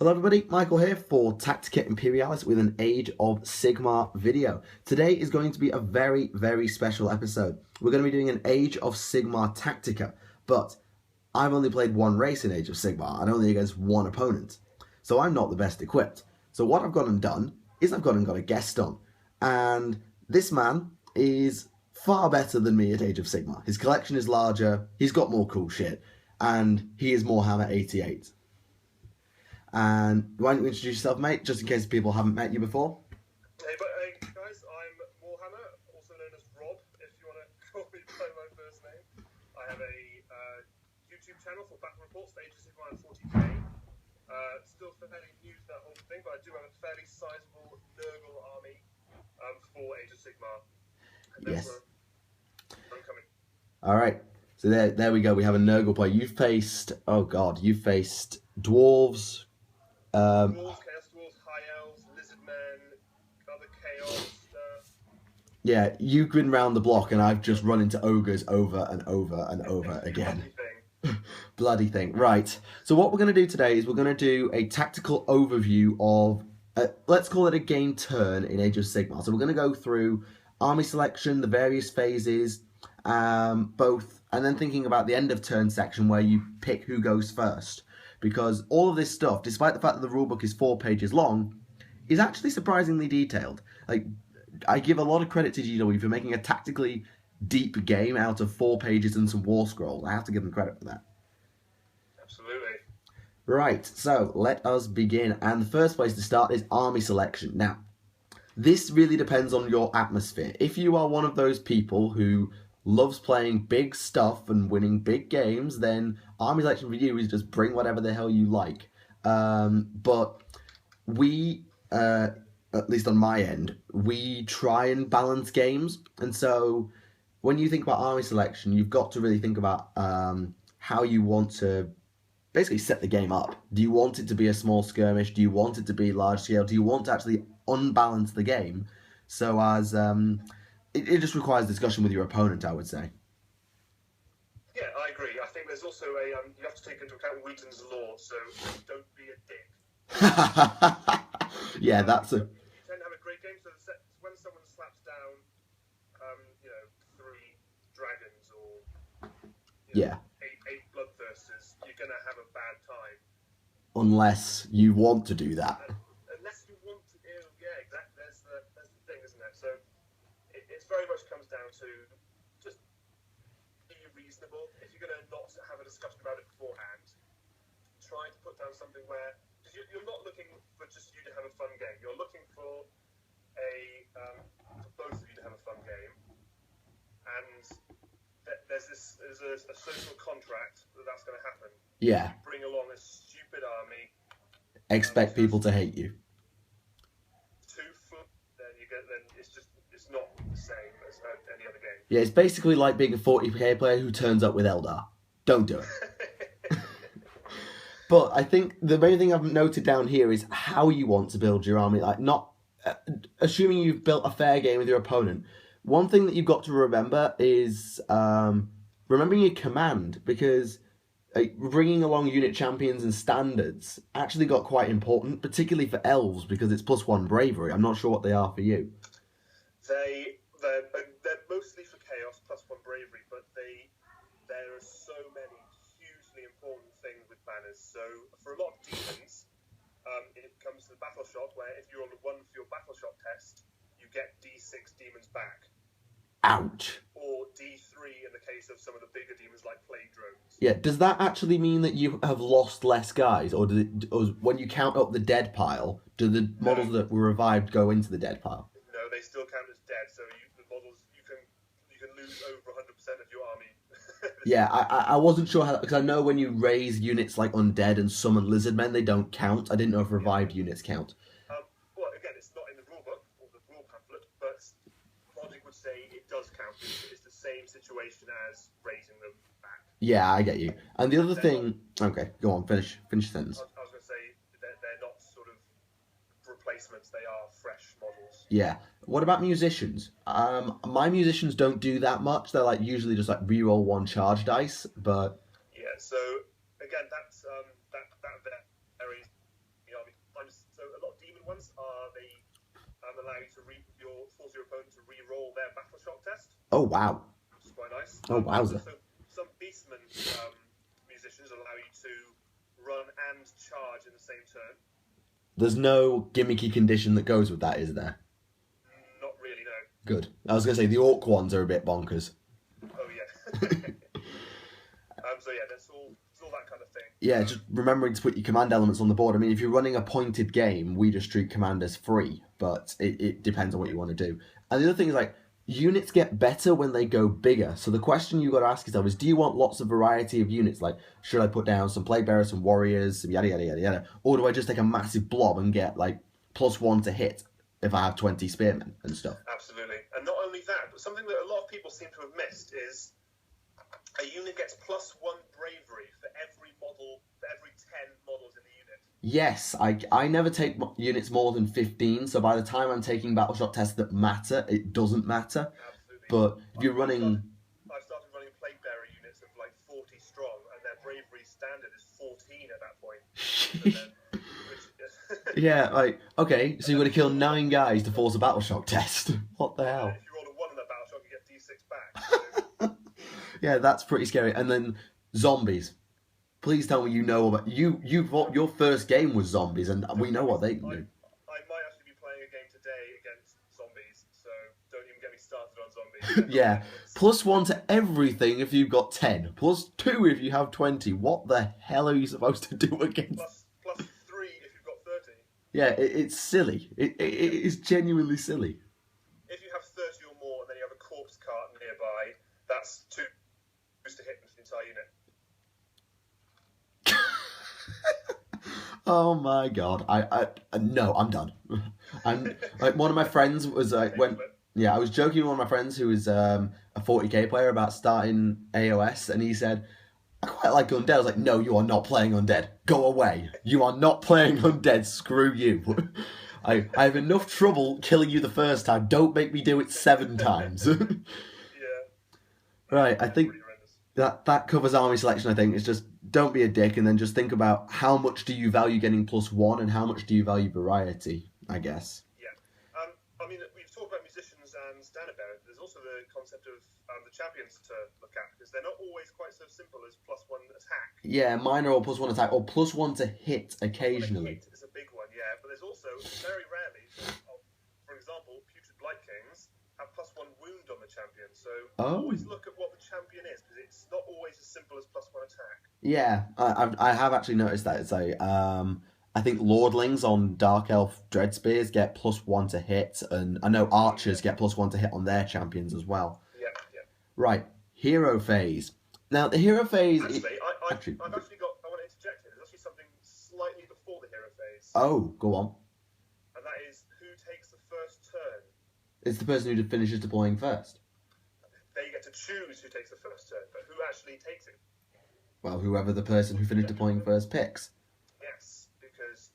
Hello everybody, Michael here for Tactica Imperialis with an Age of Sigmar video. Today is going to be a very, very special episode. We're going to be doing an Age of Sigmar Tactica, but I've only played one race in Age of Sigmar and only against one opponent. So I'm not the best equipped. So what I've gone and done is I've gone and got a guest on. And this man is far better than me at Age of Sigmar. His collection is larger, he's got more cool shit, and he is Moarhammer88. And why don't you introduce yourself, mate, just in case people haven't met you before? Hey guys, I'm Moarhammer, also known as Rob, if you want to call me by my first name. I have a YouTube channel for battle reports for Age of Sigmar and 40k. Still fairly new to that whole thing, but I do have a fairly sizable Nurgle army for Age of Sigmar. And that's where I'm coming. Alright, so there we go, we have a Nurgle player. You've faced, oh god, you've faced dwarves, Dwarves, Chaos Dwarves, High Elves, Lizardmen, other Chaos stuff. Yeah, you've been round the block and I've just run into ogres over and over and over again. Bloody thing. Right, so what we're going to do today is we're going to do a tactical overview of, let's call it a game turn in Age of Sigmar. So we're going to go through army selection, the various phases, both, and then thinking about the end of turn section where you pick who goes first. Because all of this stuff, despite the fact that the rulebook is 4 pages long, is actually surprisingly detailed. Like, I give a lot of credit to GW for making a tactically deep game out of 4 pages and some war scrolls. I have to give them credit for that. Absolutely. Right, so let us begin. And the first place to start is army selection. Now, this really depends on your atmosphere. If you are one of those people who loves playing big stuff and winning big games, then army selection for you is just bring whatever the hell you like. But we, at least on my end, we try and balance games. And so when you think about army selection, you've got to really think about how you want to basically set the game up. Do you want it to be a small skirmish? Do you want it to be large scale? Do you want to actually unbalance the game so as... It just requires discussion with your opponent, I would say. Yeah, I agree. I think there's also a you have to take into account Wheaton's law, so don't be a dick. Yeah, that's a. You tend to have a great game, so when someone slaps down, 3 dragons or eight bloodthirsters, you're gonna have a bad time. Unless you want to do that. Unless you want to, yeah, exactly. That's the thing, isn't it? So. It very much comes down to just be reasonable. If you're going to not have a discussion about it beforehand, try to put down something where you're not looking for just you to have a fun game. You're looking for for both of you to have a fun game, and there's a social contract that's going to happen. Yeah. You bring along a stupid army. Expect people to hate you. 2 foot, then it's not the same as any other game. Yeah, it's basically like being a 40k player who turns up with Eldar. Don't do it. But I think the main thing I've noted down here is how you want to build your army. Like, not assuming you've built a fair game with your opponent. One thing that you've got to remember is remembering your command, because bringing along unit champions and standards actually got quite important, particularly for elves, because it's +1 bravery. I'm not sure what they are for you. They're mostly for chaos, +1 bravery, but there are so many hugely important things with banners. So for a lot of demons, it comes to the battle shot, where if you're on the 1 for your battle shot test, you get D6 demons back. Ouch. Or D3 in the case of some of the bigger demons like plague drones. Yeah, does that actually mean that you have lost less guys, or or when you count up the dead pile, do the models that were revived go into the dead pile? No, they still count as dead, so the models you can lose over 100% of your army. Yeah, I wasn't sure how, because I know when you raise units like undead and summon lizardmen, they don't count. I didn't know if revived units count. Well, again, it's not in the rulebook or the rule pamphlet, but logic would say it does count. It's the same situation as raising them back. Yeah, I get you. And the other thing, okay, go on, finish the sentence. I was going to say they're not sort of replacements; they are fresh models. Yeah. What about musicians? My musicians don't do that much. They're like usually just like reroll 1 charge dice, but yeah. So again, that's that varies. allow you to force your opponent to re-roll their battle shock test. Oh wow. Which is quite nice. Oh wowza. So some beastman musicians allow you to run and charge in the same turn. There's no gimmicky condition that goes with that, is there? Not really, no. Good. I was going to say the orc ones are a bit bonkers. Oh yeah. So yeah, that's all that kind of thing. Yeah, just remembering to put your command elements on the board. I mean, if you're running a pointed game, we just treat commanders free, but it depends on what you want to do. And the other thing is, like, units get better when they go bigger. So the question you got to ask yourself is, do you want lots of variety of units? Like, should I put down some plague bearers, some warriors, some yada yada yada yada, or do I just take a massive blob and get like +1 to hit if I have 20 spearmen and stuff? Absolutely, and not only that, but something that a lot of people seem to have missed is a unit gets +1 bravery for every 10 models in the unit. Yes, I never take units more than 15, so by the time I'm taking battle shock tests that matter, it doesn't matter. Absolutely. But if you're running... I've started running plague bearer units of like 40 strong, and their bravery standard is 14 at that point. Yeah, like, okay, so you're going to kill 9 guys to force a battle shock test. What the hell? If you roll a 1 on that battle shock, you get D6 back. So... Yeah, that's pretty scary. And then zombies. Please tell me you know about your first game was zombies, and we know what they can do. I might actually be playing a game today against zombies, so don't even get me started on zombies. Yeah, +1 to everything if you've got 10, +2 if you have 20. What the hell are you supposed to do against? Plus 3 if you've got 30. Yeah, it's silly. It is genuinely silly. If you have 30 or more, and then you have a corpse cart nearby, that's 2 to hit the entire unit. Oh my god! I no, I'm done. I'm like, one of my friends was like, I was joking with one of my friends who is a 40k player about starting AOS, and he said, I quite like undead. I was like, no, you are not playing undead. Go away. You are not playing undead. Screw you. I have enough trouble killing you the first time. Don't make me do it 7 times. Yeah. Right, I think that covers army selection. I think it's just don't be a dick, and then just think about how much do you value getting +1 and how much do you value variety, I guess. Yeah. I mean, we've talked about musicians and standard bearer. There's also the concept of the champions to look at, because they're not always quite so simple as +1 attack. Yeah, minor or +1 attack, or +1 to hit occasionally. Hit is a big one, yeah, but there's also, very rarely, for example, Putrid Blight Kings have +1 wound on the champion, so always look at what the champion is, because it's not always as simple as +1 attack. Yeah, I have actually noticed that. It's like, I think Lordlings on Dark Elf Dreadspears get +1 to hit, and I know Archers get +1 to hit on their champions as well. Yeah. Right, hero phase. Now, the hero phase... Actually, I want to interject here. There's actually something slightly before the hero phase. Oh, go on. And that is who takes the first turn. It's the person who finishes deploying first. They get to choose who takes the first turn, but who actually takes it? Well, whoever the person who finished deploying first picks. Yes, because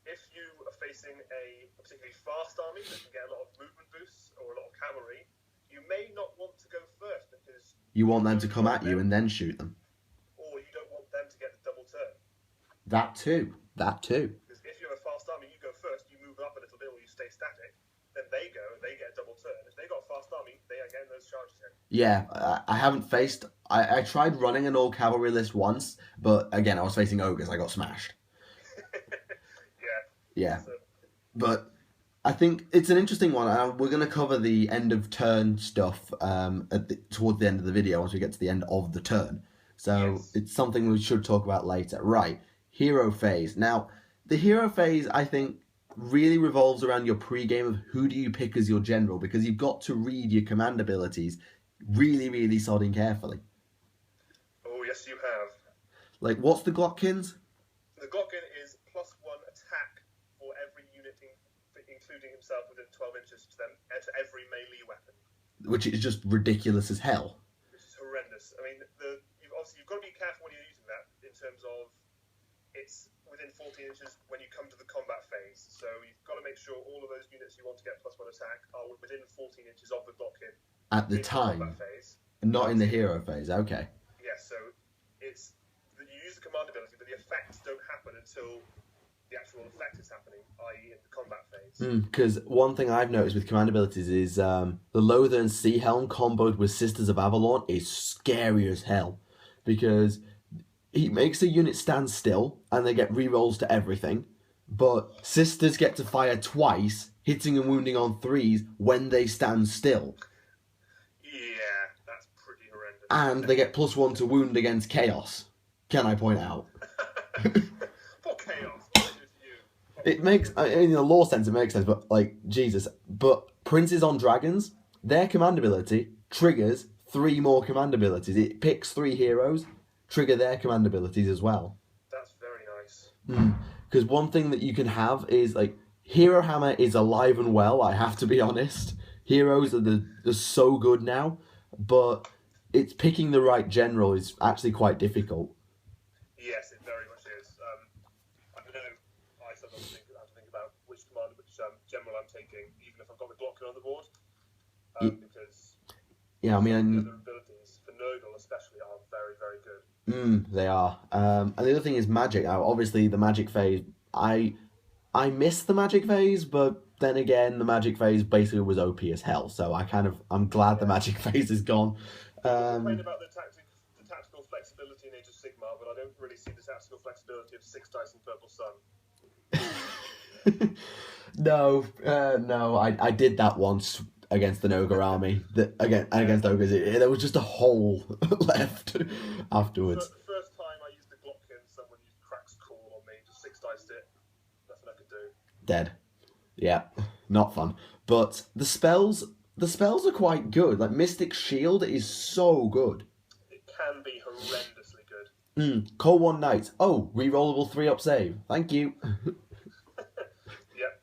if you are facing a particularly fast army that can get a lot of movement boosts or a lot of cavalry, you may not want to go first because... You want them to come at you and then shoot them. Or you don't want them to get the double turn. That too. Because if you have a fast army, you go first, you move up a little bit or you stay static, then they go and they get a double turn. If they got a fast army, they are getting those charges in. Yeah, I haven't faced... I tried running an all cavalry list once, but again, I was facing ogres. I got smashed. Yeah. So. But I think it's an interesting one, and we're going to cover the end of turn stuff towards the end of the video once we get to the end of the turn. So It's something we should talk about later. Right, hero phase. Now, the hero phase, I think, really revolves around your pre-game of who do you pick as your general, because you've got to read your command abilities really, really sodding carefully. Oh, yes, you have. Like, what's the Glockkins? The Glockin is +1 attack for every unit, including himself, within 12 inches to to every melee weapon. Which is just ridiculous as hell. Which is horrendous. I mean, you've got to be careful when you're using that in terms of it's within 14 inches when you come to the combat phase. So you've got to make sure all of those units you want to get +1 attack are within 14 inches of the Glockin. At the time. Phase. Not in the hero phase, okay. Yeah, so you use the command ability, but the effects don't happen until the actual effect is happening, i.e. in the combat phase. Because one thing I've noticed with command abilities is the Lothern Sea Helm comboed with Sisters of Avalon is scary as hell. Because he makes a unit stand still and they get rerolls to everything. But Sisters get to fire twice, hitting and wounding on 3s when they stand still. Yeah, that's pretty horrendous. And they get +1 to wound against Chaos, can I point out. For Chaos, what did it do to you? It makes, in the lore sense, it makes sense, but, like, Jesus. But Princes on Dragons, their command ability triggers 3 more command abilities. It picks 3 heroes, trigger their command abilities as well. That's very nice. Because one thing that you can have is, like, Hero Hammer is alive and well, I have to be honest. Heroes are so good now, but it's picking the right general is actually quite difficult. Yes, it very much is. I don't know. I sometimes have to think about which general I'm taking, even if I've got the Glocken on the board, because yeah, I mean, the other abilities for Nurgle especially are very, very good. They are. And the other thing is magic. Now, obviously, the magic phase. I miss the magic phase, but then again, the magic phase basically was OP as hell. So I'm glad the magic phase is gone. I complain about the tactical flexibility in Age of Sigmar, but I don't really see the tactical flexibility of 6 dice and Purple Sun. No, I did that once against an ogre army. Against ogres, there was just a hole left afterwards. The first time I used the Glocken, someone used Crack's Call on me, just 6 diced it. Nothing I could do. Dead. Yeah, not fun. But the spells are quite good. Like Mystic Shield is so good. It can be horrendously good. Call One Knight. Oh, rerollable 3-up save. Thank you. Yep.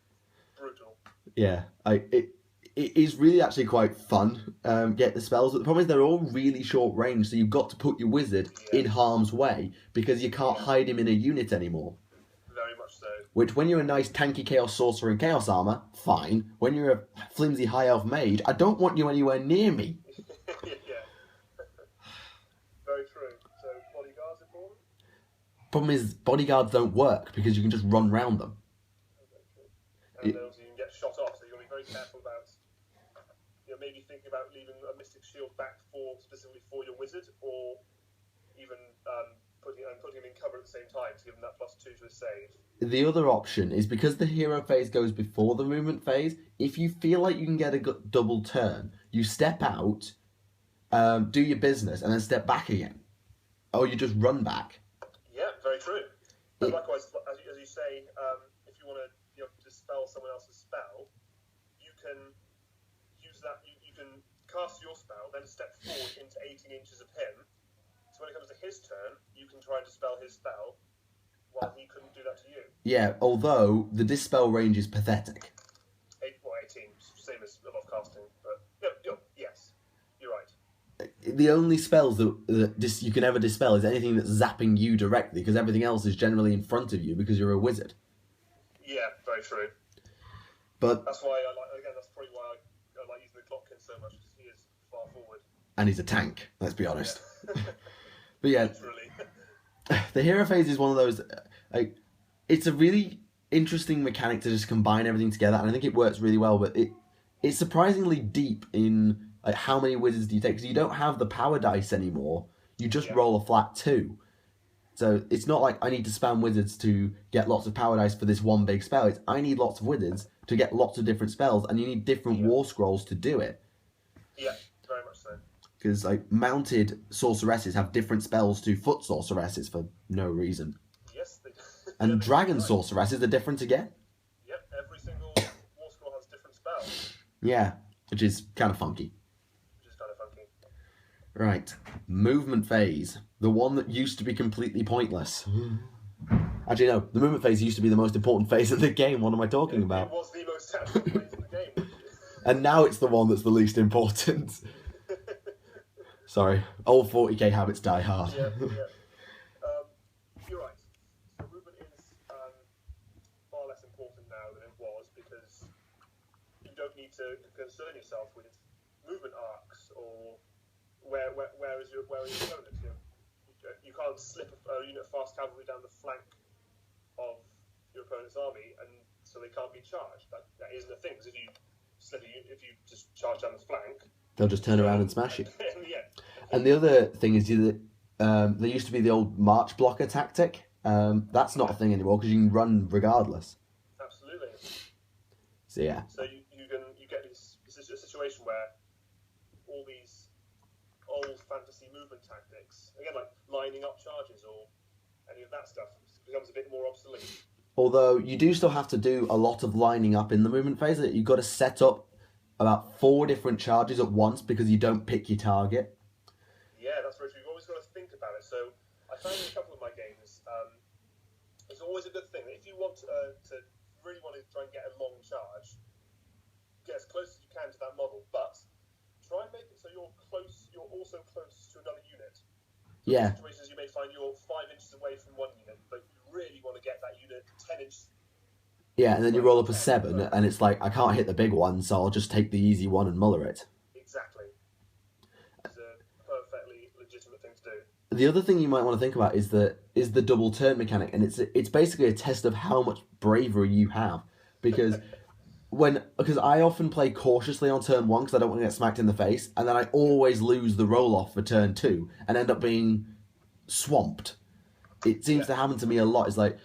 Brutal. Yeah, it is really actually quite fun. Get the spells, but the problem is they're all really short range, so you've got to put your wizard in harm's way because you can't hide him in a unit anymore. Very much so. Which, when you're a nice tanky Chaos Sorcerer in Chaos Armor, fine. When you're a flimsy High Elf Mage, I don't want you anywhere near me. Yeah. Very true. So, bodyguards important? Problem is, bodyguards don't work because you can just run round them. And also you can get shot off, so you've got to be very careful about maybe thinking about leaving a Mystic Shield back specifically for your wizard, or even putting him in cover at the same time to give him that +2 to his save. The other option is because the hero phase goes before the movement phase, if you feel like you can get a double turn, you step out, do your business, and then step back again. Or you just run back. Yeah, very true. And likewise, as you say, if you want to dispel someone else's spell, you can use that. You can cast your spell, then step forward into 18 inches of him. So when it comes to his turn, you can try and dispel his spell, while he couldn't do that to you. Yeah, although the dispel range is pathetic. 18, same as above casting, but yes, you're right. The only spells that you can ever dispel is anything that's zapping you directly, because everything else is generally in front of you because you're a wizard. Yeah, very true. But that's why that's probably why I like using the Glocken so much, because he is far forward. And he's a tank, let's be honest. Yeah. But yeah, literally. The hero phase is one of those. It's a really interesting mechanic to just combine everything together, and I think it works really well. But it's surprisingly deep in how many wizards do you take, because you don't have the power dice anymore. You just roll a flat 2. So it's not like I need to spam wizards to get lots of power dice for this one big spell. It's I need lots of wizards to get lots of different spells, and you need different war scrolls to do it. Yeah, very much so. Because mounted sorceresses have different spells to foot sorceresses for no reason. Yes, they do. And dragon sorceresses are different again. Yep, every single war scroll has different spells. Yeah, which is kind of funky. Right, movement phase. The one that used to be completely pointless. Actually, no, the movement phase used to be the most important phase of the game. What am I talking about? It was the most tactical phase in the game. And now it's the one that's the least important. Sorry, old 40k habits die hard. Yeah. You're right. So movement is far less important now than it was, because you don't need to concern yourself with movement arcs or where is your opponent. You can't slip a unit of fast cavalry down the flank of your opponent opponent's army, and so they can't be charged. That isn't a thing, because if you just charge down the flank, they'll just turn around and smash you. Yeah. And the other thing is that there used to be the old march blocker tactic. That's not a thing anymore because you can run regardless. Absolutely. So yeah. So you get this a situation where all these old fantasy movement tactics, again, like lining up charges or any of that stuff, becomes a bit more obsolete. Although you do still have to do a lot of lining up in the movement phase. You've got to set up about 4 different charges at once because you don't pick your target. Yeah, that's very true. You've always got to think about it. So I found in a couple of my games, it's always a good thing that if you want to really want to try and get a long charge, get as close as you can to that model, but try and make it so you're also close to another unit. So Yeah. in situations you may find you're 5 inches away from one unit, but you really want to get that unit 10 inches. Yeah, and then you roll up a 7, and it's like, I can't hit the big one, so I'll just take the easy one and muller it. Exactly. It's a perfectly legitimate thing to do. The other thing you might want to think about is the double turn mechanic, and it's basically a test of how much bravery you have, because I often play cautiously on turn 1 because I don't want to get smacked in the face, and then I always lose the roll off for turn 2 and end up being swamped. It seems to happen to me a lot. It's like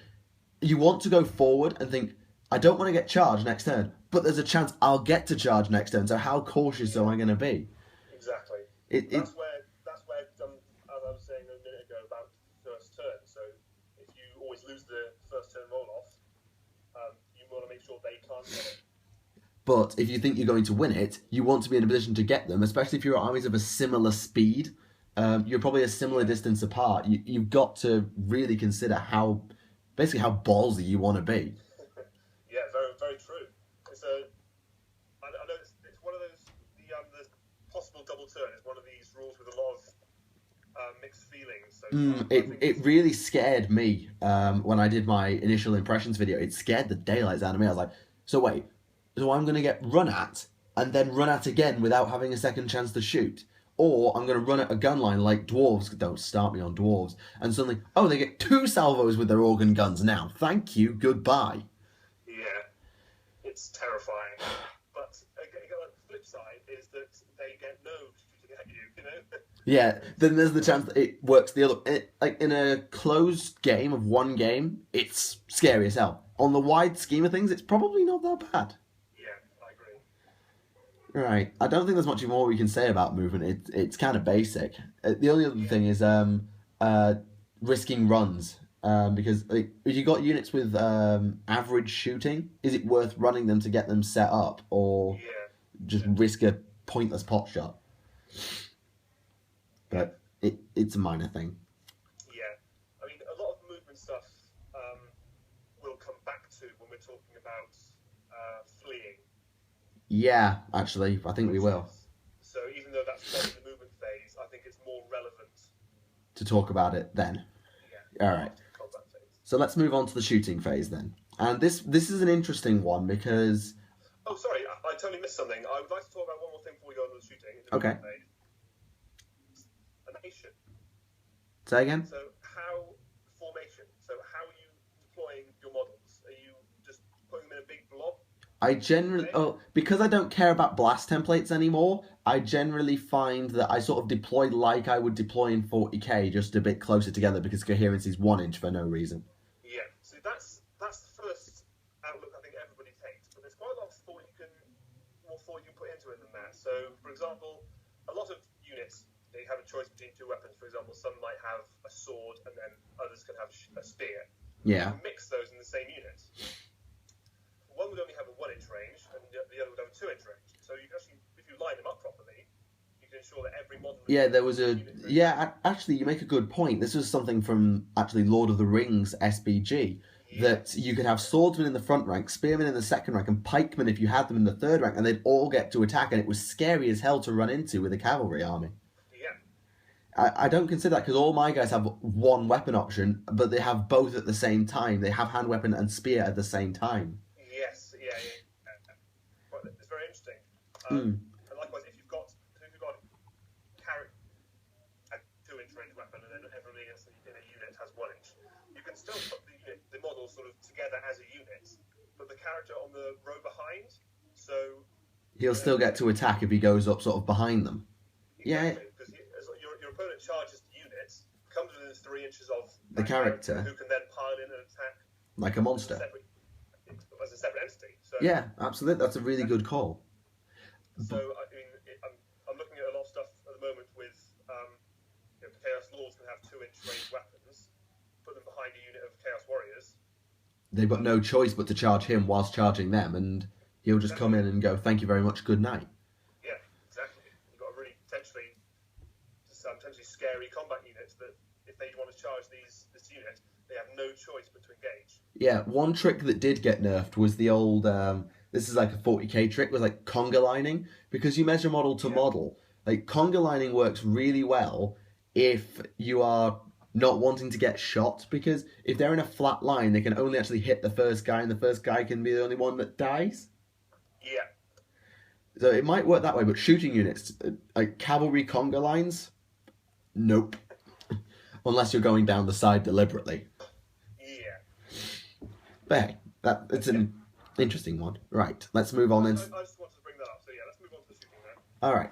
you want to go forward and think, I don't want to get charged next turn, but there's a chance I'll get to charge next turn, so how cautious am I going to be? Exactly. That's where, as I was saying a minute ago about first turn, so if you always lose the first turn roll-off, you want to make sure they can't get it. But if you think you're going to win it, you want to be in a position to get them, especially if your armies of a similar speed. You're probably a similar distance apart. You've got to really consider how ballsy you want to be. Yeah, very, very true. I know it's one of those, the possible double turn is one of these rules with a lot of mixed feelings. So It really scared me when I did my initial impressions video. It scared the daylights out of me. I was like, so I'm going to get run at and then run at again without having a second chance to shoot. Or I'm going to run at a gun line like dwarves. Don't start me on dwarves. And suddenly, they get 2 salvos with their organ guns now. Thank you, goodbye. Yeah, it's terrifying. But again, the flip side is that they get no shooting at you, Yeah, then there's the chance that it works the other... like, in a closed game of one game, it's scary as hell. On the wide scheme of things, it's probably not that bad. Right. I don't think there's much more we can say about movement. It's kind of basic. The only other thing is risking runs. Because if you got units with average shooting, is it worth running them to get them set up, or just risk a pointless pot shot? But it's a minor thing. Yeah. I mean, a lot of movement stuff we'll come back to when we're talking about fleeing. Yeah, actually, I think we will. So even though that's not in the movement phase, I think it's more relevant to talk about it then. Yeah. All right. So let's move on to the shooting phase then. And this is an interesting one because... Oh, sorry, I totally missed something. I would like to talk about one more thing before we go on to the shooting. Okay. Formation. Say again? So formation. So how are you deploying your models? Are you just putting them in a big blob? I generally, because I don't care about blast templates anymore, I generally find that I sort of deploy like I would deploy in 40k, just a bit closer together because coherence is 1 inch for no reason. Yeah, so that's the first outlook I think everybody takes, but there's quite a lot of thought you can put into it than that. So, for example, a lot of units, they have a choice between 2 weapons. For example, some might have a sword and then others can have a spear. Yeah. You can mix those in the same unit. One would only have a 1 inch range, and the other would have a 2 inch range. So you can actually, if you line them up properly, you can ensure that every model... Yeah, there was a... Yeah, actually, you make a good point. This was something from, actually, Lord of the Rings SBG, that you could have swordsmen in the front rank, spearmen in the second rank, and pikemen if you had them in the third rank, and they'd all get to attack, and it was scary as hell to run into with a cavalry army. Yeah. I don't consider that because all my guys have 1 weapon option, but they have both at the same time. They have hand weapon and spear at the same time. Yes, yeah. Well, it's very interesting. And likewise, if you've got a 2 inch range weapon and then everybody else in a unit has 1 inch, you can still put the models sort of together as a unit row behind, so He'll still get to attack if he goes up sort of behind them. exactly, because your opponent charges the units, comes within 3 inches of The character. who can then pile in and attack Like a monster. As a separate entity. So, yeah, absolutely. That's a really good call. So, I mean, I'm looking at a lot of stuff at the moment with Chaos Lords can have 2-inch range weapons, put them behind a unit of Chaos Warriors. They've got no choice but to charge him whilst charging them, and he'll just come in and go, thank you very much, good night. Yeah, exactly. You've got a really potentially scary combat unit that if they want to charge this unit, they have no choice but to engage. Yeah, one trick that did get nerfed was the old, this is like a 40k trick, was like conga lining, because you measure model to model. Like, conga lining works really well if you are not wanting to get shot, because if they're in a flat line, they can only actually hit the first guy, and the first guy can be the only one that dies. Yeah. So it might work that way, but shooting units, like cavalry conga lines, nope. Unless you're going down the side deliberately. Yeah. But hey, it's an interesting one. Right, let's move on then. I just wanted to bring that up, so yeah, let's move on to the shooting now. All right.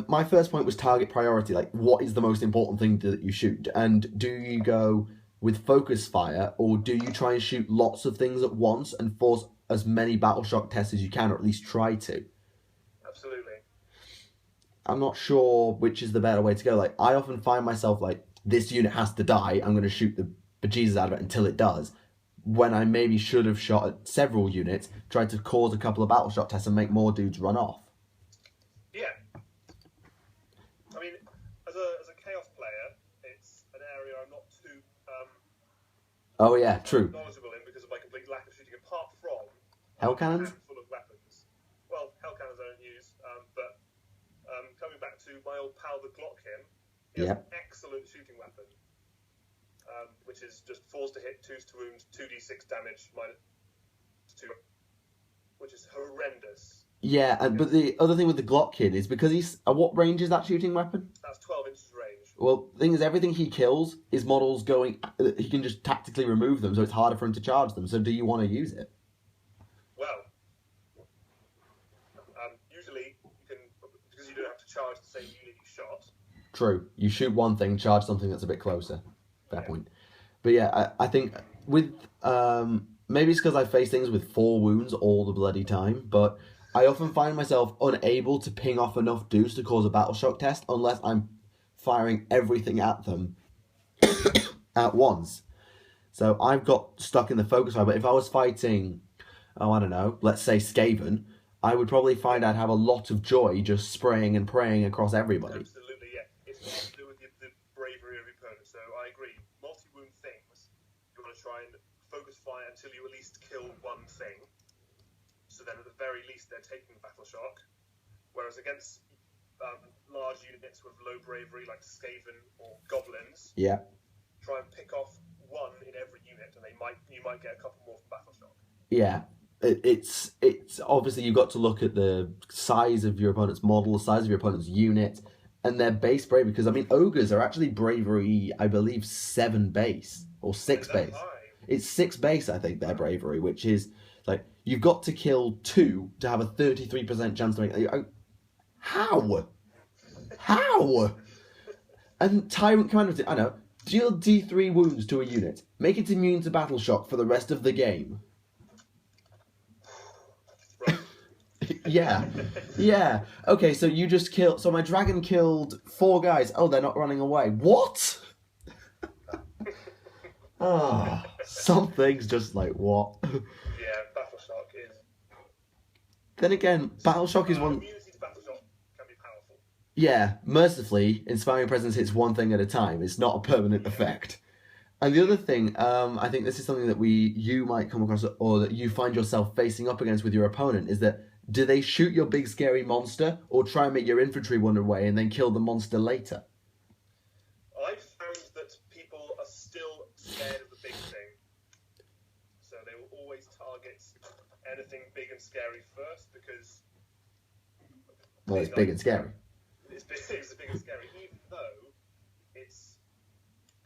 My first point was target priority. Like, what is the most important thing that you shoot? And do you go with focus fire, or do you try and shoot lots of things at once and force as many battle shock tests as you can, or at least try to? Absolutely. I'm not sure which is the better way to go. Like, I often find myself like, this unit has to die, I'm going to shoot the bejesus out of it until it does. When I maybe should have shot at several units, tried to cause a couple of battle shock tests and make more dudes run off. Yeah. I mean, as a Chaos player, it's an area I'm not too Oh yeah, true. knowledgeable in because of my complete lack of shooting, apart from Hell cannons? a handful of weapons. Well, hell cannons I don't use, but coming back to my old pal, the Glockkin, he has an excellent shooting weapon, which is just 4s to hit, 2s to wound, 2d6 damage, -2, which is horrendous. Yeah, but the other thing with the Glockkin is because he's... what range is that shooting weapon? That's 12 inches range. Well, the thing is, everything he kills is models going... he can just tactically remove them, so it's harder for him to charge them. So do you want to use it? Well, usually you can, because you don't have to charge the same unit you shot. True. You shoot one thing, charge something that's a bit closer. Fair point. But yeah, I think with... maybe it's because I face things with 4 wounds all the bloody time, but I often find myself unable to ping off enough dudes to cause a battle shock test unless I'm firing everything at them at once. So I've got stuck in the focus fire, but if I was fighting, I don't know, let's say Skaven, I would probably find I'd have a lot of joy just spraying and praying across everybody. Absolutely, yeah. It's got to do with the bravery of your opponent, so I agree. Multi-wound things, you want to try and focus fire until you at least kill one thing. So then at the very least they're taking battle shock. Whereas against large units with low bravery like Skaven or Goblins, try and pick off one in every unit and you might get a couple more from battle shock. Yeah. It's obviously you've got to look at the size of your opponent's model, the size of your opponent's unit, and their base bravery, because I mean ogres are actually bravery, I believe 7 base or 6 base. It's 6 base, I think, their bravery, which is like you've got to kill 2 to have a 33% chance to make. How? And Tyrant Commander, I know, deal D3 wounds to a unit, make it immune to battle shock for the rest of the game. Yeah. Okay, so you just killed. So my dragon killed 4 guys. Oh, they're not running away. What? Some things just like what? Yeah, battle shock is. Then again, battle shock is one. Immunity to battle shock can be powerful. Yeah, mercifully, inspiring presence hits one thing at a time. It's not a permanent effect. And the other thing, I think this is something that you might come across, or that you find yourself facing up against with your opponent, is that do they shoot your big scary monster, or try and make your infantry wander away and then kill the monster later? I've found that people are still scared of the big thing. So they will always target anything big and scary first because... Well, it's big and scary. It's big and scary, even though it's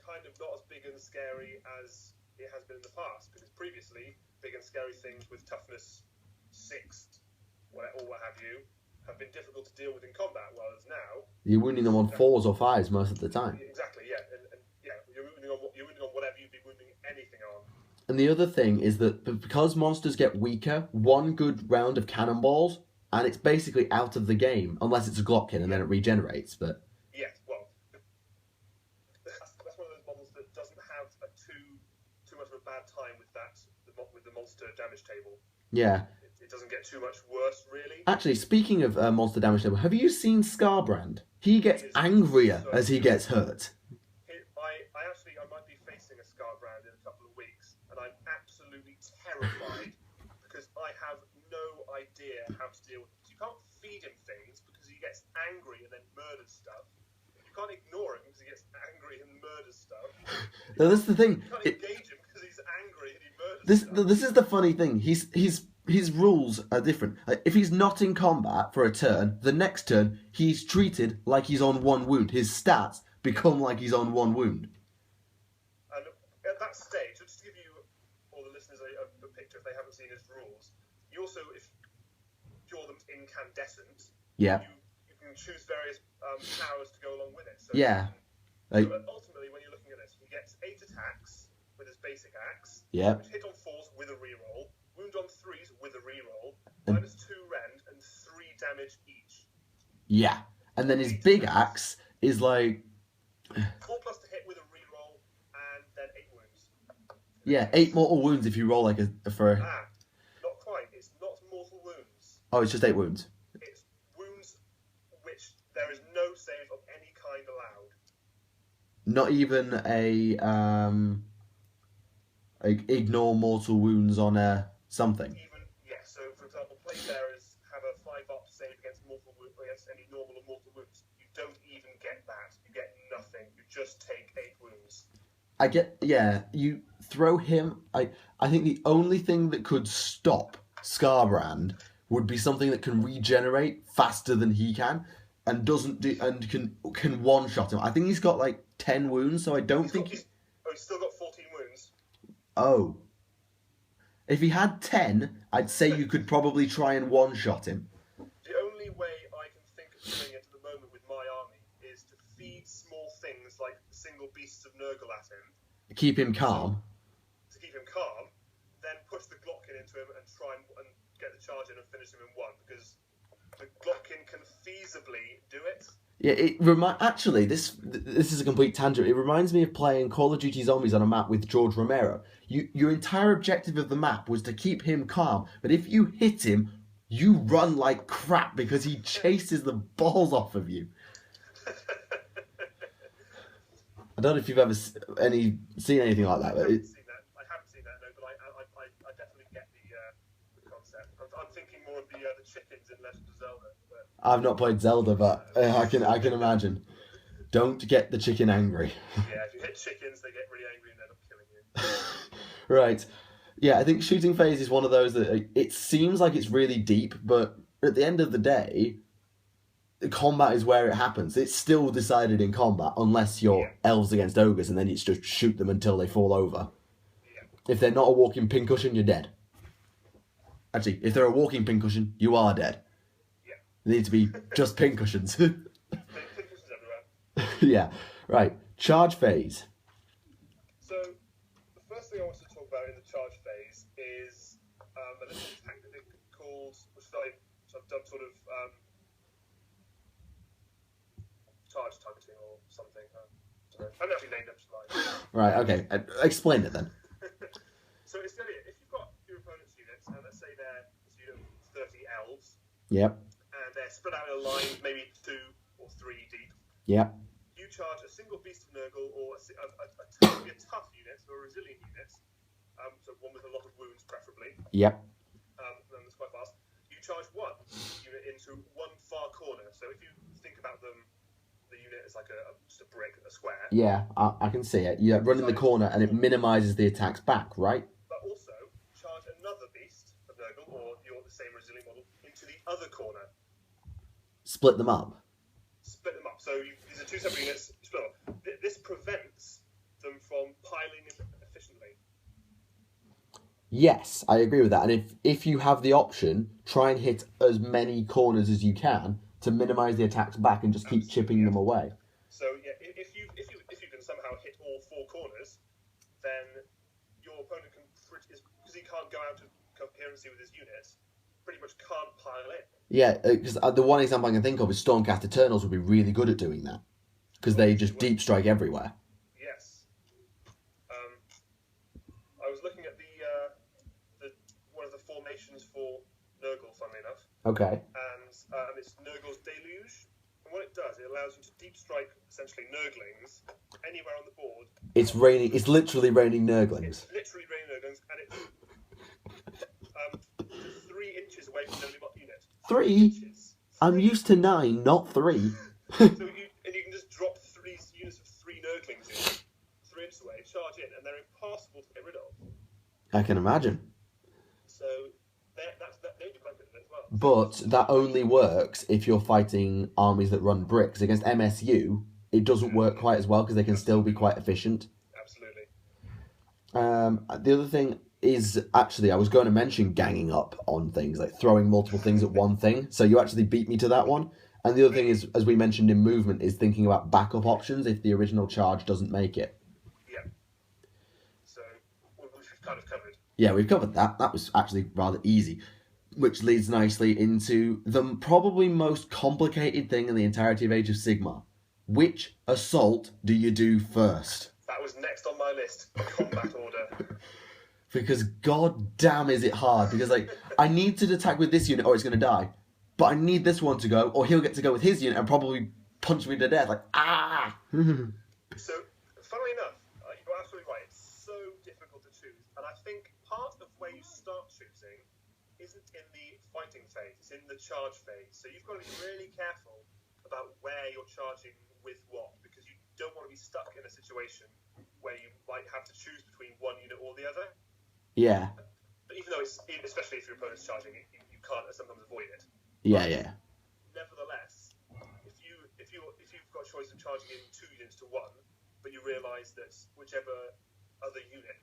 kind of not as big and scary as it has been in the past, because previously, big and scary things with toughness 6, or what have you, have been difficult to deal with in combat, whereas now... You're wounding them on 4s or 5s most of the time. Exactly, yeah. And yeah, you're wounding on whatever you'd be wounding anything on. And the other thing is that because monsters get weaker, one good round of cannonballs, and it's basically out of the game, unless it's a Glockin and then it regenerates, but... Yes, well, that's one of those models that doesn't have too much of a bad time with the monster damage table. Yeah. It doesn't get too much worse, really. Actually, speaking of monster damage table, have you seen Scarbrand? He gets angrier as he gets hurt. I might be facing a Scarbrand in a couple of weeks, and I'm absolutely terrified because I have no idea how to deal with it. You can't feed him things because he gets angry and then murders stuff. You can't ignore him because he gets angry and murders stuff. Now, this is the thing. You can't engage him because he's angry and he murders stuff. This is the funny thing. His rules are different. If he's not in combat for a turn, the next turn he's treated like he's on 1 wound. His stats become like he's on 1 wound. And at that stage, just to give you all the listeners a picture if they haven't seen his rules, you also, if you're them incandescent, Yeah. you can choose various powers to go along with it. So Yeah. So ultimately, when you're looking at this, he gets 8 attacks with his basic axe, Yeah. which hit on 4s with a reroll, wound on 3s with a reroll, -2 rend, and 3 damage each. Yeah. And then his big axe is like... 4+ to hit with a reroll, and then 8 wounds. Yeah, 8 mortal wounds if you roll like for... Not quite. It's not mortal wounds. Oh, it's just 8 wounds. It's wounds which there is no save of any kind allowed. Not even ignore mortal wounds on something. So for example, plate bearers have a 5-up save against any normal or mortal wounds. You don't even get that. You get nothing. You just take 8 wounds. You throw him... I think the only thing that could stop Scarbrand would be something that can regenerate faster than he can, and can one-shot him. I think he's got like 10 wounds, so I don't think... He's still got 14 wounds. Oh. If he had 10, I'd say you could probably try and one-shot him. The only way I can think of doing it at the moment with my army is to feed small things like single beasts of Nurgle at him. Keep him calm. To keep him calm, then push the Glockin into him and try and get the charge in and finish him in 1, because the Glockin can feasibly do it. Yeah, actually, this is a complete tangent. It reminds me of playing Call of Duty Zombies on a map with George Romero. Your entire objective of the map was to keep him calm, but if you hit him, you run like crap because he chases the balls off of you. I don't know if you've ever seen anything like that. But I haven't seen that, no, but I definitely get the concept. I'm thinking more of the chickens in Legend of Zelda. But... I've not played Zelda, but I can imagine. Don't get the chicken angry. Yeah, if you hit chickens, they get really angry and end up killing you. Right. Yeah, I think shooting phase is one of those that it seems like it's really deep, but at the end of the day, combat is where it happens. It's still decided in combat, unless you're elves against ogres, and then it's just shoot them until they fall over. Yeah. If they're not a walking pincushion, you're dead. Actually, if they're a walking pincushion, you are dead. Yeah. They need to be just pincushions. Pincushions everywhere. Yeah. Right. Charge phase. So, the first thing I wanted to talk about in the charge phase is a little tactic called, which I've done sort of charge targeting or something. I haven't actually named it. Right, okay. Explain it then. So it's the idea, if you've got your opponent's units, and let's say they're 30 elves. Yep. And they're spread out in a line, maybe 2 or 3 deep. Yep. You charge a single beast of Nurgle or a tough unit or a resilient unit, so one with a lot of wounds preferably. Yep. And it's quite fast. You charge one unit into one far corner. So if you think about them, the unit is like just a brick, a square. Yeah, I can see it. You run in the corner and it minimises the attacks back, right? But also charge another beast of Nurgle or the same resilient model into the other corner. Split them up. Split them up. So these are 2 separate units. Split them up. This prevents them from piling efficiently. Yes, I agree with that. And if you have the option, try and hit as many corners as you can to minimise the attacks back and just keep chipping them away. So yeah, if you can somehow hit all 4 corners, then your opponent can, because he can't go out of coherency with his units, pretty much can't pile in. Yeah, because the one example I can think of is Stormcast Eternals would be really good at doing that because they just deep strike everywhere. Yes. I was looking at the one of the formations for Nurgle, funnily enough. Okay. And it's Nurgle's Deluge. And what it does, it allows you to deep strike essentially Nurglings anywhere on the board. It's raining. It's literally raining Nurglings. It's literally raining Nurglings, and it's 3 inches away from the enemy unit. 3? Inches. I'm used to 9, not 3. So you can just drop 3 units of 3 Nurglings in, 3 inches away, charge in, and they're impossible to get rid of. I can imagine. So they'd be quite good at it as well. But that only works if you're fighting armies that run bricks. Against MSU, it doesn't work quite as well because they can still be quite efficient. Absolutely. The other thing is, actually, I was going to mention ganging up on things, like throwing multiple things at one thing. So you actually beat me to that one. And the other thing is, as we mentioned in movement, is thinking about backup options if the original charge doesn't make it. Yeah. So we've kind of covered. Yeah, we've covered that. That was actually rather easy. Which leads nicely into the probably most complicated thing in the entirety of Age of Sigmar. Which assault do you do first? That was next on my list, combat order. Because god damn is it hard. Because like, I need to attack with this unit or it's going to die. But I need this one to go, or he'll get to go with his unit and probably punch me to death. Like, ah! So, funnily enough, you're absolutely right. It's so difficult to choose. And I think part of where you start choosing isn't in the fighting phase, it's in the charge phase. So you've got to be really careful about where you're charging with what, because you don't want to be stuck in a situation where you might have to choose between one unit or the other. Yeah. But even though especially if your opponent's charging, you can't sometimes avoid it. Yeah, but yeah. Nevertheless, if you've got a choice of charging in 2 units to 1, but you realise that whichever other unit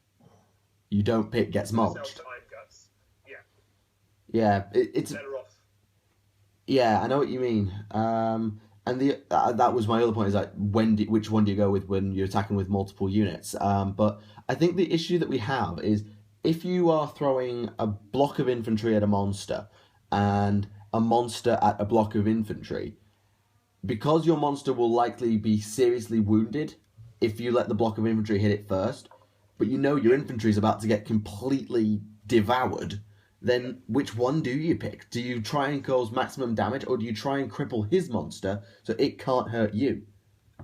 you don't pick gets mulched. Guts, yeah. Yeah, it's better off. Yeah, I know what you mean. And that was my other point, is like, which one do you go with when you're attacking with multiple units? But I think the issue that we have is if you are throwing a block of infantry at a monster and a monster at a block of infantry, because your monster will likely be seriously wounded if you let the block of infantry hit it first, but you know your infantry is about to get completely devoured, then which one do you pick? Do you try and cause maximum damage, or do you try and cripple his monster so it can't hurt you?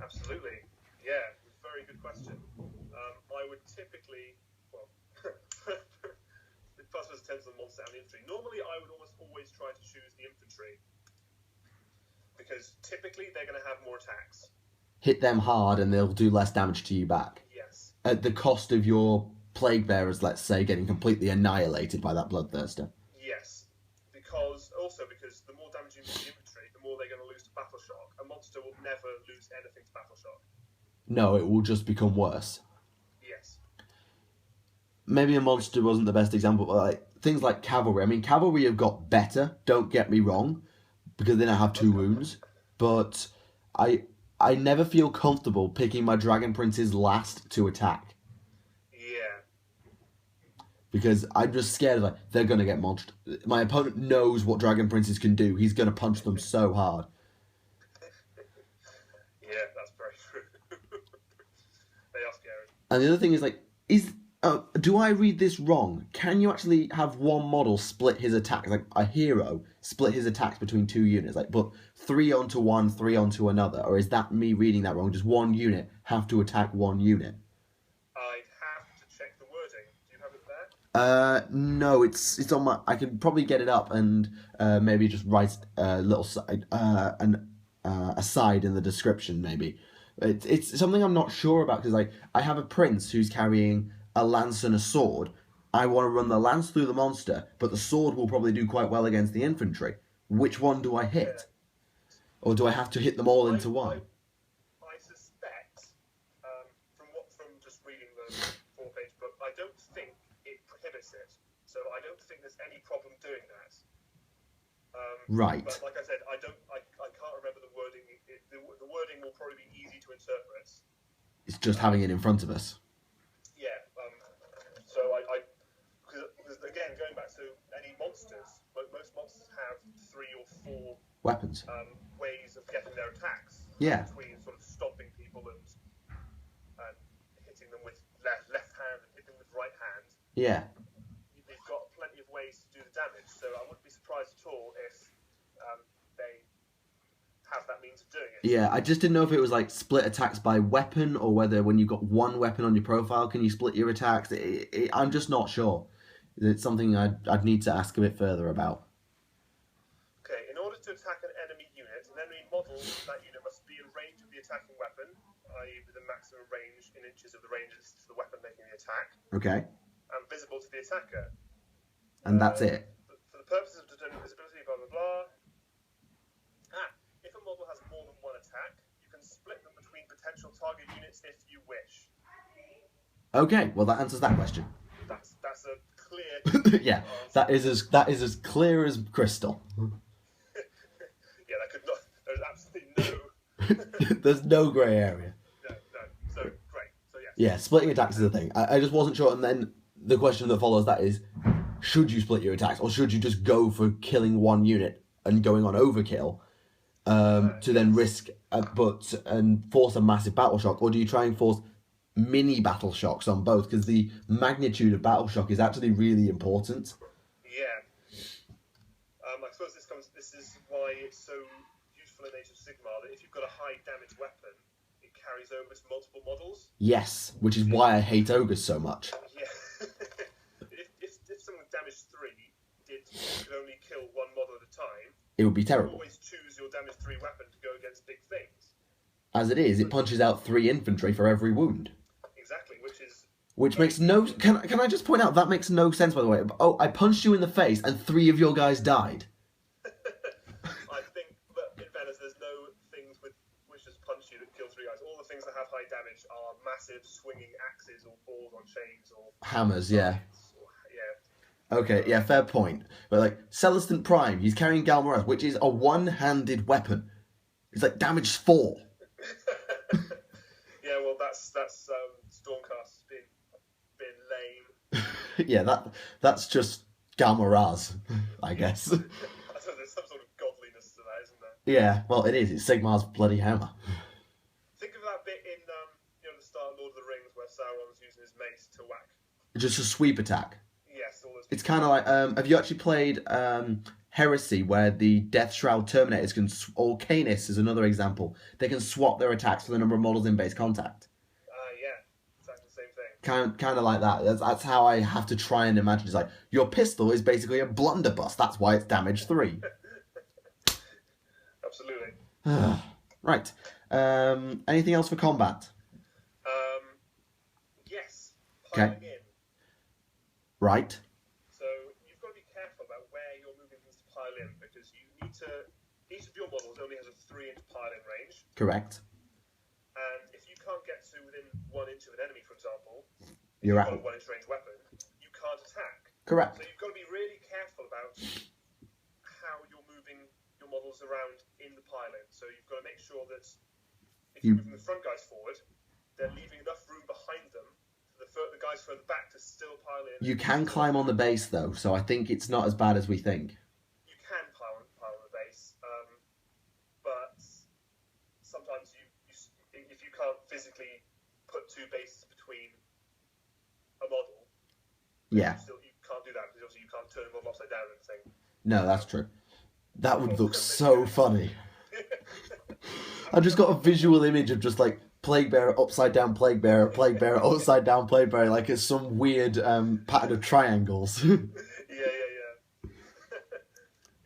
Absolutely. Yeah, very good question. I would typically, it first depends on the monster and the infantry. Normally, I would almost always try to choose the infantry, because typically they're going to have more attacks. Hit them hard and they'll do less damage to you back. Yes. At the cost of your plague bearers, let's say, getting completely annihilated by that bloodthirster. Yes. Because the more damage you do to the infantry, the more they're going to lose to battle shock. A monster will never lose anything to battle shock. No, it will just become worse. Yes. Maybe a monster wasn't the best example, but like things like cavalry. I mean, cavalry have got better, don't get me wrong, because they now have 2 wounds. But I never feel comfortable picking my Dragon Princes last to attack. Yeah. Because I'm just scared of, like, they're going to get munched. My opponent knows what Dragon Princes can do. He's going to punch them so hard. Yeah, that's very true. They are scary. And the other thing is, like, do I read this wrong? Can you actually have one model split his attacks, like a hero split his attacks between 2 units, like put 3 onto one, 3 onto another? Or is that me reading that wrong? Does one unit have to attack one unit? I'd have to check the wording. Do you have it there? No, it's on my. I could probably get it up and maybe just write a little side, aside in the description. Maybe it's something I'm not sure about, because like I have a prince who's carrying a lance and a sword. I want to run the lance through the monster, but the sword will probably do quite well against the infantry. Which one do I hit? Or do I have to hit them all into one? I suspect, from just reading the 4-page book, I don't think it prohibits it. so I don't think there's any problem doing that. Right. But like I said, I can't remember the wording. The wording will probably be easy to interpret. It's just having it in front of us. Yeah. So because again, going back to any monsters, most monsters have 3 or 4 Weapons. ways of getting their attacks. Yeah. Between sort of stomping people and hitting them with left hand and hitting them with right hand. Yeah. They've got plenty of ways to do the damage, so I wouldn't be surprised at all if they have that means of doing it. Yeah, I just didn't know if it was like split attacks by weapon or whether when you've got one weapon on your profile, can you split your attacks? I'm just not sure. It's something I'd need to ask a bit further about. Okay, in order to attack an enemy unit, an enemy model of that unit must be in range of the attacking weapon, i.e. with a maximum range in inches of the ranges to the weapon making the attack. Okay. And visible to the attacker. And that's it. For the purposes of determining visibility, blah blah blah. If a model has more than one attack, you can split them between potential target units if you wish. Okay, well that answers that question. That's a clear. Yeah, that is as clear as crystal. Yeah, that could not. There's absolutely no. There's no grey area. No. So great. So yes. Yeah, splitting attacks is the thing. I just wasn't sure, and then the question that follows that is, should you split your attacks, or should you just go for killing one unit and going on overkill, to then risk and force a massive battle shock, or do you try and force mini battle shocks on both? Because the magnitude of battle shock is actually really important. Yeah. I suppose this is why it's so useful in Age of Sigmar that if you've got a high damage weapon, it carries over to multiple models. Yes, which is why I hate ogres so much. Yeah. if something with damage 3 could only kill one model at a time, it would be you terrible. always choose your damage 3 weapon to go against big things. As it is, it punches out 3 infantry for every wound. Exactly, which makes no... Can I just point out, that makes no sense, by the way. Oh, I punched you in the face and 3 of your guys died. I think that in fairness, there's no things which just punch you that kill 3 guys. All the things that have high damage are massive swinging axes or balls on chains or... Hammers, yeah. Yeah. Okay, yeah, fair point. But like, Celestant Prime, he's carrying Galmaraz, which is a one-handed weapon. It's like damage 4. Yeah, well, that's Stormcast being lame. Yeah, that's just Galmaraz, I guess. I suppose there's some sort of godliness to that, isn't there? Yeah, well, it is. It's Sigmar's bloody hammer. Think of that bit in the start of Lord of the Rings where Sauron's using his mace to whack. Just a sweep attack. Yes, all those. It's kind of like, have you actually played Heresy, where the Death Shroud Terminators can, or Canis is another example, they can swap their attacks for the number of models in base contact. Yeah, exactly the same thing. Kind of like that. That's how I have to try and imagine. It's like, your pistol is basically a blunderbuss, that's why it's damage 3. Absolutely. Right. Anything else for combat? Yes. Okay. Piling in. Right. So you've got to be careful about where you're moving things to pile in, because you need to. Each of your models only has a 3-inch pile-in range. Correct. And if you can't get to within 1 inch of an enemy, for example, You've got a 1-inch range weapon, you can't attack. Correct. So you've got to be really careful about how you're moving your models around in the pile-in. So you've got to make sure that if you're moving the front guys forward, they're leaving enough room behind them for the guys further back to still pile in. You can climb on the base, though, so I think it's not as bad as we think. You can pile on the base, but sometimes if you can't physically put 2 bases between a model, Yeah. you can't do that, because obviously you can't turn the model upside down and everything. No, that's true. That would look so funny. I've just got a visual image of just like Plague Bearer, upside down Plague Bearer, upside down Plague Bearer, like it's some weird pattern of triangles. Yeah.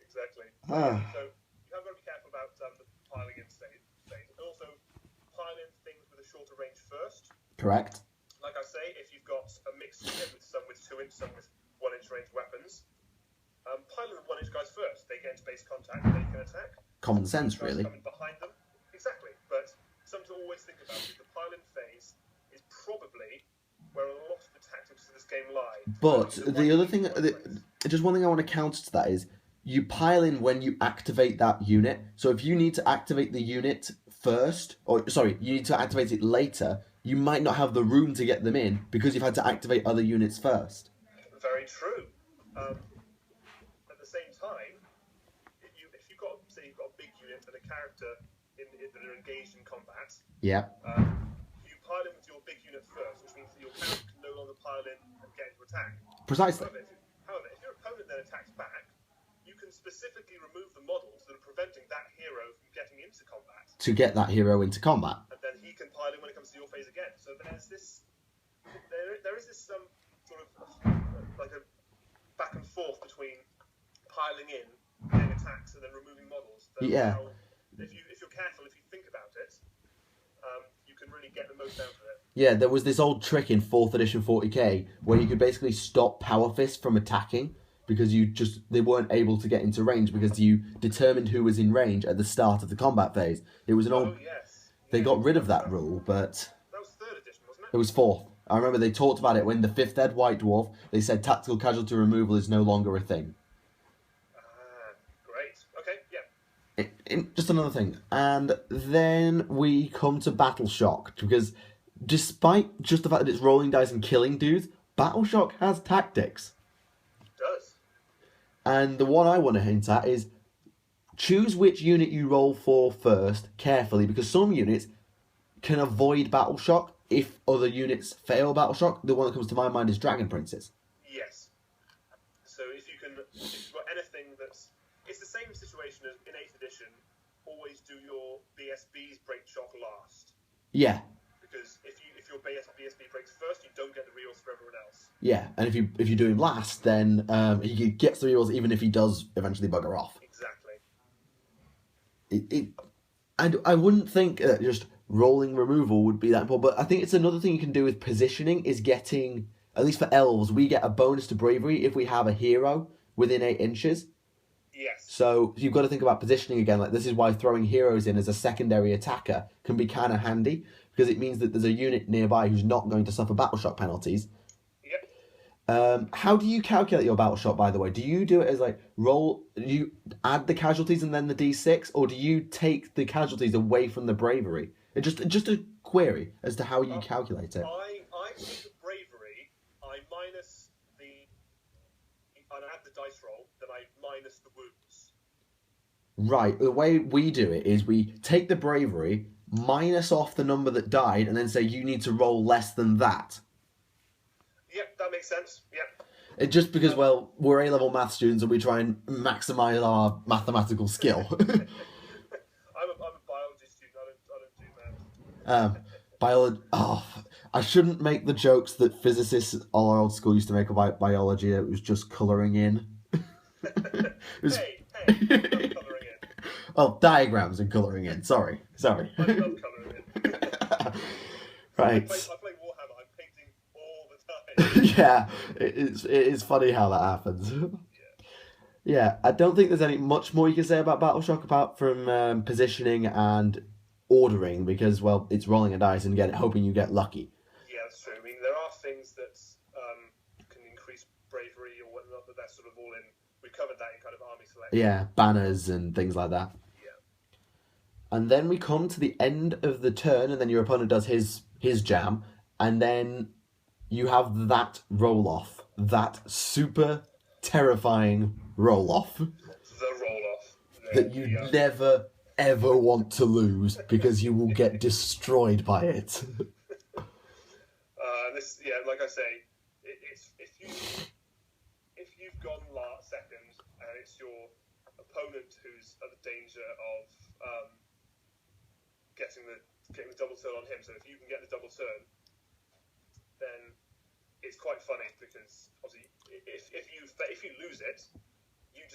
Exactly. Ah. So you have got to be careful about the piling in state. And also pile in things with a shorter range first. Correct. Like I say, if you've got a mixed unit with some with 2-inch, some with 1-inch range weapons, pile in the 1-inch guys first. They get into base contact, they can attack. Common sense, Guys really. coming behind them. Exactly. But something to always think about is the pile-in phase is probably where a lot of the tactics of this game lie. But So the other right thing, place. just one thing I want to counter to that is you pile in when you activate that unit. So if you need to activate the unit first, or sorry, you need to activate it later, you might not have the room to get them in because you've had to activate other units first. Very true. At the same time, if you've got, say, you've got a big unit and a character that are engaged in combat, Yeah. you pile in with your big unit first, which means that your character can no longer pile in and get into attack. Precisely. However, if your opponent then attacks back, you can specifically remove the models that are preventing that hero from getting into combat. To get that hero into combat. And then he can pile in when it comes to your phase again. So there is this sort of like a back and forth between piling in, getting attacks, and then removing models. Yeah. If you're careful, if you think about it, you can really get the most out of it. Yeah, there was this old trick in 4th edition 40k where you could basically stop Power Fist from attacking because they weren't able to get into range because you determined who was in range at the start of the combat phase. It was an old. Yes. They got rid of that rule, but that was 3rd edition, wasn't it? It was 4th. I remember they talked about it when the 5th Ed White Dwarf. They said tactical casualty removal is no longer a thing. Great. Okay. Yeah. Just another thing, and then we come to Battle Shock because despite just the fact that it's rolling dice and killing dudes, Battle Shock has tactics. It does. And the one I want to hint at is choose which unit you roll for first carefully because some units can avoid Battle Shock if other units fail Battle Shock. The one that comes to my mind is Dragon Princes. Yes. So if you've got anything that's... It's the same situation as in 8th edition. Always do your BSBs break shock last. Yeah. Because if your BSB breaks first, you don't get the rerolls for everyone else. Yeah, and if you do him last, then he gets the rerolls even if he does eventually bugger off. Exactly. I wouldn't think just rolling removal would be that important, but I think it's another thing you can do with positioning is getting, at least for elves, we get a bonus to bravery if we have a hero within 8 inches. Yes. So you've got to think about positioning again. Like this is why throwing heroes in as a secondary attacker can be kind of handy because it means that there's a unit nearby who's not going to suffer battle shock penalties. Yep. How do you calculate your battle shock, by the way? Do you do it as like roll? Do you add the casualties and then the d6, or do you take the casualties away from the bravery? Just a query as to how you calculate it. I take the bravery. I minus and add the dice roll. Then I minus the wounds. Right. The way we do it is we take the bravery, minus off the number that died, and then say you need to roll less than that. Yep, that makes sense. Yep. It just because, well, we're A-level math students and we try and maximise our mathematical skill. I'm a biology student. I don't do math. I shouldn't make the jokes that physicists all our old school used to make about biology. It was just colouring in. Hey, no colouring in. Oh, diagrams and colouring in. Sorry. I love colouring in. Right. I play Warhammer. I'm painting all the time. Yeah, it is funny how that happens. Yeah, I don't think there's any much more you can say about Battle Shock apart from positioning and ordering because, well, it's rolling a dice and hoping you get lucky. Yeah, that's true. I mean, there are things that can increase bravery or whatnot, but that's sort of all in. We covered that in kind of army selection. Yeah, banners and things like that. Yeah. And then we come to the end of the turn, and then your opponent does his jam, and then you have that roll off, that super terrifying roll off. The roll off. That you never ever want to lose because you will get destroyed by it. Like I say, it's if you've gone second and it's your opponent who's at the danger of getting the double turn on him. So if you can get the double turn, then it's quite funny because obviously if you lose it,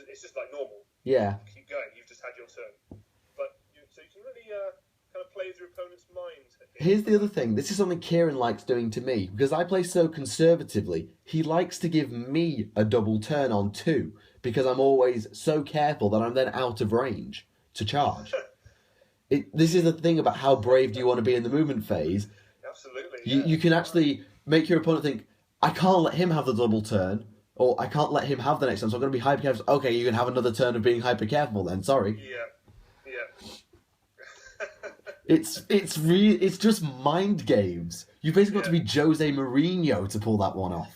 it's just like normal. Yeah. You keep going. You've just had your turn. So you can really kind of play with your opponent's mind. Here's the other thing. This is something Kieran likes doing to me. Because I play so conservatively, he likes to give me a double turn on 2. Because I'm always so careful that I'm then out of range to charge. This is the thing about how brave do you want to be in the movement phase. Absolutely. You can actually make your opponent think, I can't let him have the double turn, or I can't let him have the next turn, so I'm going to be hyper careful. Okay, you can have another turn of being hyper careful then, sorry. Yeah. It's just mind games. You basically got to be Jose Mourinho to pull that one off.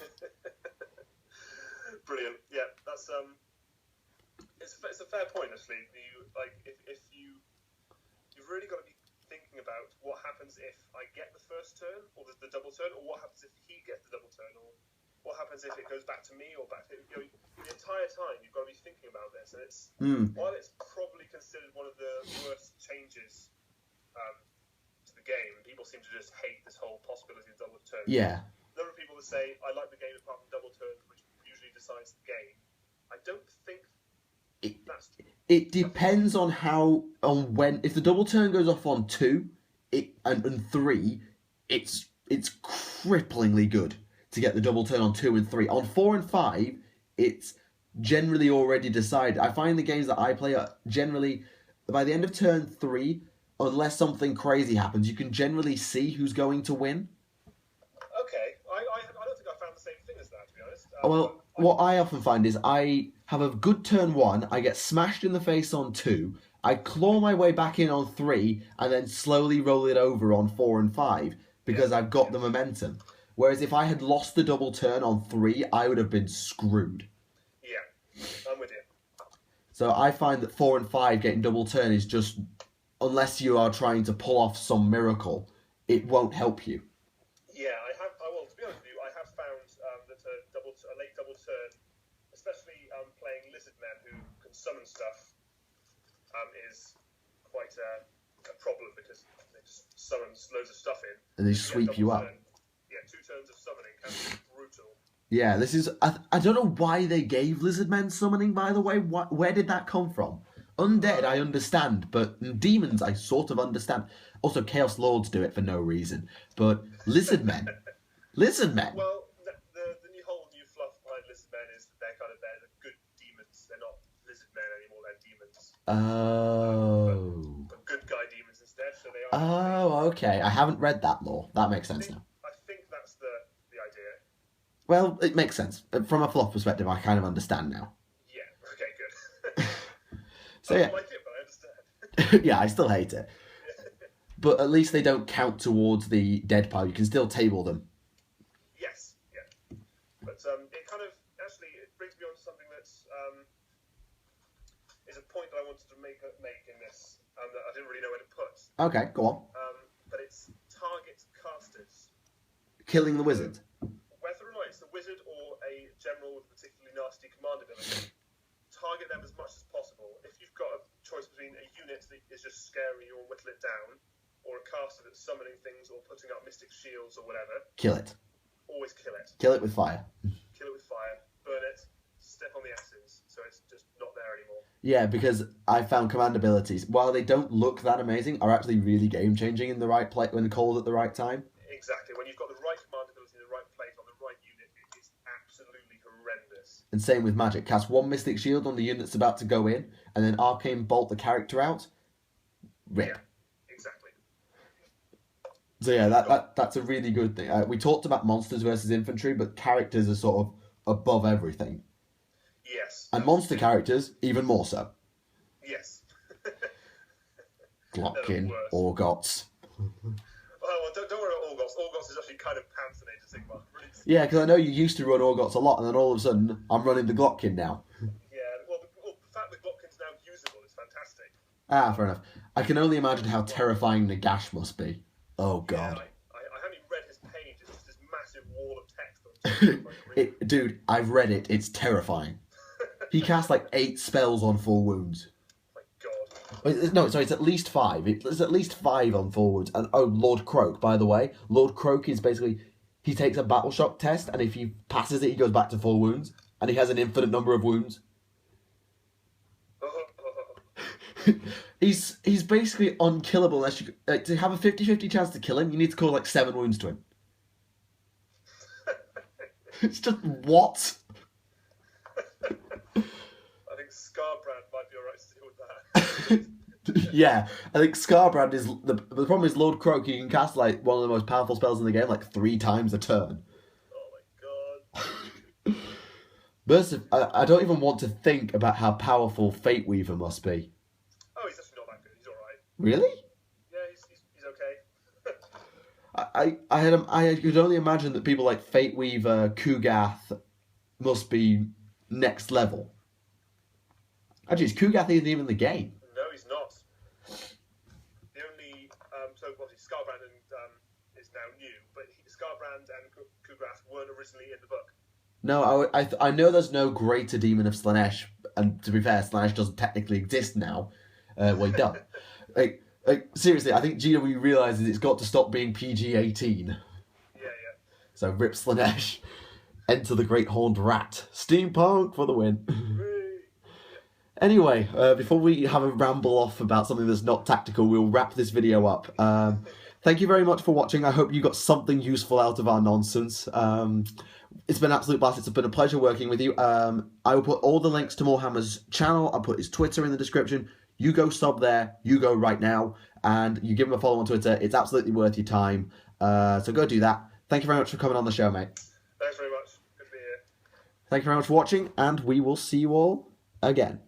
Brilliant. Yeah, that's it's a fair point actually. If you've really got to be thinking about what happens if I get the first turn or the double turn, or what happens if he gets the double turn, or what happens if it goes back to me or back to the entire time. You've got to be thinking about this, and it's while it's probably considered one of the worst changes to the game, people seem to just hate this whole possibility of double turn. Yeah. There are people that say I like the game apart from double turns, which usually decides the game. I don't think that's. It depends on when. If the double turn goes off on 2, and 3, it's cripplingly good to get the double turn on 2 and 3. On 4 and 5, it's generally already decided. I find the games that I play are generally by the end of turn 3, unless something crazy happens, you can generally see who's going to win. Okay, I don't think I found the same thing as that, to be honest. Well, what I often find is I have a good turn 1, I get smashed in the face on 2, I claw my way back in on 3, and then slowly roll it over on 4 and 5, because I've got the momentum. Whereas if I had lost the double turn on 3, I would have been screwed. Yeah, I'm with you. So I find that 4 and 5 getting double turn is just, unless you are trying to pull off some miracle, it won't help you. Yeah, well, to be honest with you, I have found that a late double turn, especially playing lizard men who can summon stuff, is quite a problem because they just summon loads of stuff in. And they sweep you up. Yeah, 2 turns of summoning can be brutal. Yeah, this is... I don't know why they gave lizard men summoning, by the way. Where did that come from? Undead, I understand, but demons, I sort of understand. Also, Chaos Lords do it for no reason. But lizard men... Lizard men! Well, the whole new fluff behind lizard men is that they're good demons. They're not lizard men anymore, they're demons. Oh. But good guy demons instead, so they are... Oh, okay. I haven't read that lore. That makes sense now. I think that's the idea. Well, it makes sense. From a fluff perspective, I kind of understand now. Yeah, okay, good. So I yeah. don't like it, but I understand. Yeah, I still hate it. But at least they don't count towards the dead pile. You can still table them. Yes, yeah. But it kind of, actually, it brings me on to something that's, is a point that I wanted to make in this, that I didn't really know where to put. Okay, go on. But it's target casters. Killing the wizard. Whether or not it's the wizard or a general with a particularly nasty command ability, target them as much as possible. If you've got a choice between a unit that is just scary or whittle it down, or a caster that's summoning things or putting up mystic shields or whatever, Kill it. always kill it. Kill it with fire. Kill it with fire, burn it, step on the asses, so it's just not there anymore. Yeah, because I found command abilities, while they don't look that amazing, are actually really game-changing in the right place when called at the right time. Exactly. When you've got the right command ability in the right place on the right unit, it is absolutely horrendous. And same with magic. Cast 1 mystic shield on the unit that's about to go in, and then arcane bolt the character out. Rip. Yeah, exactly. So yeah, that's a really good thing. We talked about monsters versus infantry, but characters are sort of above everything. Yes. And monster characters, even more so. Yes. Glockin, Orgots. Well, don't worry about Orgots. Orgots is actually kind of pants in Age of Sigmar. Really. Yeah, because I know you used to run Orgots a lot, and then all of a sudden, I'm running the Glockin now. Yeah, well, the fact that Glockin's now usable is fantastic. Ah, fair enough. I can only imagine how terrifying Nagash must be. Oh, God. Yeah, I haven't even read his page. It's just this massive wall of text. Dude, I've read it. It's terrifying. He casts like 8 spells on 4 wounds. My God. No, sorry, it's at least 5. It's at least 5 on 4 wounds. And oh, Lord Croak, by the way. Lord Croak is basically... He takes a battle shock test, and if he passes it, he goes back to 4 wounds. And he has an infinite number of wounds. He's basically unkillable unless you... to have a 50-50 chance to kill him, you need to cause like 7 wounds to him. It's just, what? I think Scarbrand might be alright to deal with that. Yeah, I think Scarbrand is... The problem is Lord Croak, you can cast like one of the most powerful spells in the game like 3 times a turn. Oh my God. I don't even want to think about how powerful Fate Weaver must be. Oh, he's actually not that good. He's alright. Really? Yeah, he's okay. I could only imagine that people like Fate Weaver, Kugath must be next level. Actually, Kugath isn't even in the game. No, he's not. The only so obviously Scarbrand is now new, but Scarbrand and Kugath weren't originally in the book. No, I know there's no greater demon of Slanesh, and to be fair, Slanesh doesn't technically exist now. Well, he does. Seriously, I think GW realizes it's got to stop being PG-18. Yeah. So rip Slanesh, enter the Great Horned Rat, steampunk for the win. Anyway, before we have a ramble off about something that's not tactical, we'll wrap this video up. Thank you very much for watching. I hope you got something useful out of our nonsense. It's been an absolute blast. It's been a pleasure working with you. I will put all the links to Moarhammer's channel. I'll put his Twitter in the description. You go sub there. You go right now. And you give him a follow on Twitter. It's absolutely worth your time. So go do that. Thank you very much for coming on the show, mate. Thanks very much. Good to be here. Thank you very much for watching. And we will see you all again.